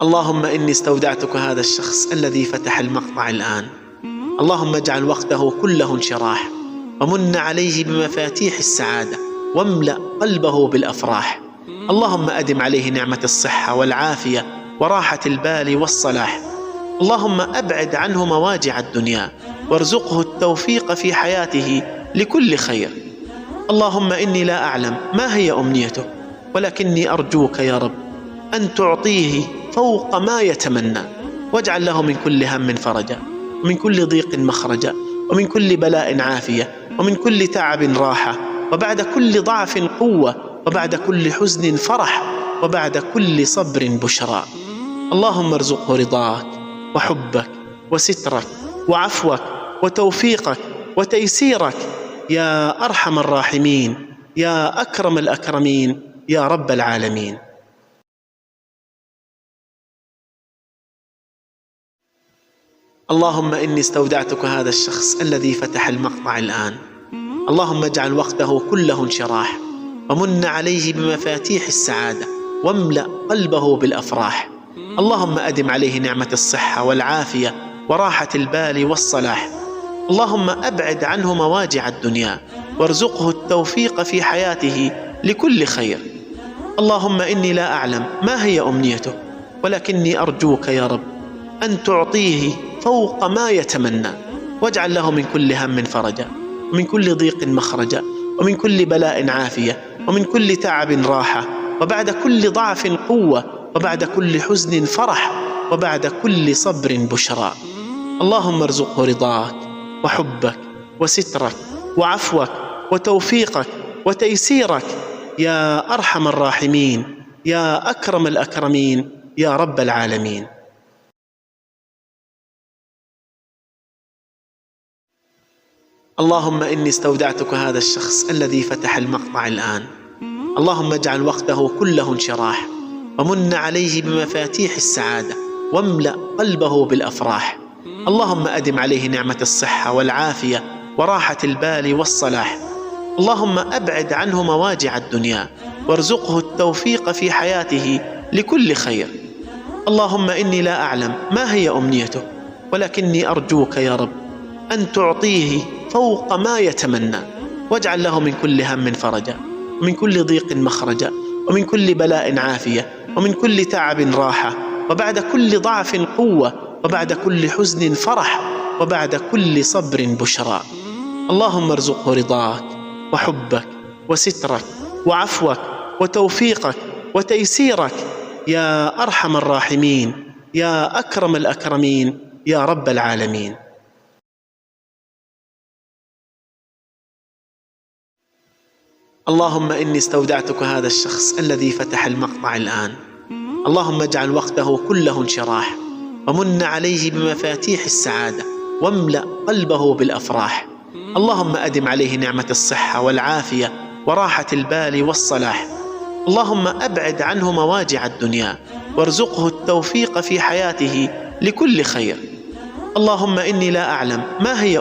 اللهم إني استودعتك هذا الشخص الذي فتح المقطع الآن. اللهم اجعل وقته كله انشراح، ومن عليه بمفاتيح السعادة، واملأ قلبه بالأفراح. اللهم أدم عليه نعمة الصحة والعافية وراحة البال والصلاح. اللهم أبعد عنه مواجع الدنيا، وارزقه التوفيق في حياته لكل خير. اللهم إني لا أعلم ما هي أمنيته، ولكني أرجوك يا رب أن تعطيه فوق ما يتمنى، واجعل له من كل هم فرجا، ومن كل ضيق مخرجا، ومن كل بلاء عافية، ومن كل تعب راحة، وبعد كل ضعف قوة، وبعد كل حزن فرح، وبعد كل صبر بشرى. اللهم ارزقه رضاك وحبك وسترك وعفوك وتوفيقك وتيسيرك يا أرحم الراحمين، يا أكرم الأكرمين، يا رب العالمين. اللهم إني استودعتك هذا الشخص الذي فتح المقطع الآن. اللهم اجعل وقته كله انشراح، ومن عليه بمفاتيح السعادة، واملأ قلبه بالأفراح. اللهم أدم عليه نعمة الصحة والعافية وراحة البال والصلاح. اللهم أبعد عنه مواجع الدنيا، وارزقه التوفيق في حياته لكل خير. اللهم إني لا أعلم ما هي أمنيته، ولكني أرجوك يا رب أن تعطيه فوق ما يتمنى، واجعل له من كل هم فرجا، ومن كل ضيق مخرجا، ومن كل بلاء عافية، ومن كل تعب راحة، وبعد كل ضعف قوة، وبعد كل حزن فرح، وبعد كل صبر بشرى. اللهم ارزقه رضاك وحبك وسترك وعفوك وتوفيقك وتيسيرك يا أرحم الراحمين، يا أكرم الأكرمين، يا رب العالمين. اللهم إني استودعتك هذا الشخص الذي فتح المقطع الآن. اللهم اجعل وقته كله انشراح، ومن عليه بمفاتيح السعادة، واملأ قلبه بالأفراح. اللهم أدم عليه نعمة الصحة والعافية وراحة البال والصلاح. اللهم أبعد عنه مواجع الدنيا، وارزقه التوفيق في حياته لكل خير. اللهم إني لا أعلم ما هي أمنيته، ولكني أرجوك يا رب أن تعطيه فوق ما يتمنى، واجعل له من كل هم فرجا، ومن كل ضيق مخرجا، ومن كل بلاء عافية، ومن كل تعب راحة، وبعد كل ضعف قوة، وبعد كل حزن فرح، وبعد كل صبر بشرى. اللهم ارزقه رضاك وحبك وسترك وعفوك وتوفيقك وتيسيرك يا أرحم الراحمين، يا أكرم الأكرمين، يا رب العالمين. اللهم إني استودعتك هذا الشخص الذي فتح المقطع الآن. اللهم اجعل وقته كله انشراح، ومن عليه بمفاتيح السعادة، واملأ قلبه بالأفراح. اللهم أدم عليه نعمة الصحة والعافية وراحة البال والصلاح. اللهم أبعد عنه مواجع الدنيا، وارزقه التوفيق في حياته لكل خير. اللهم إني لا أعلم ما هي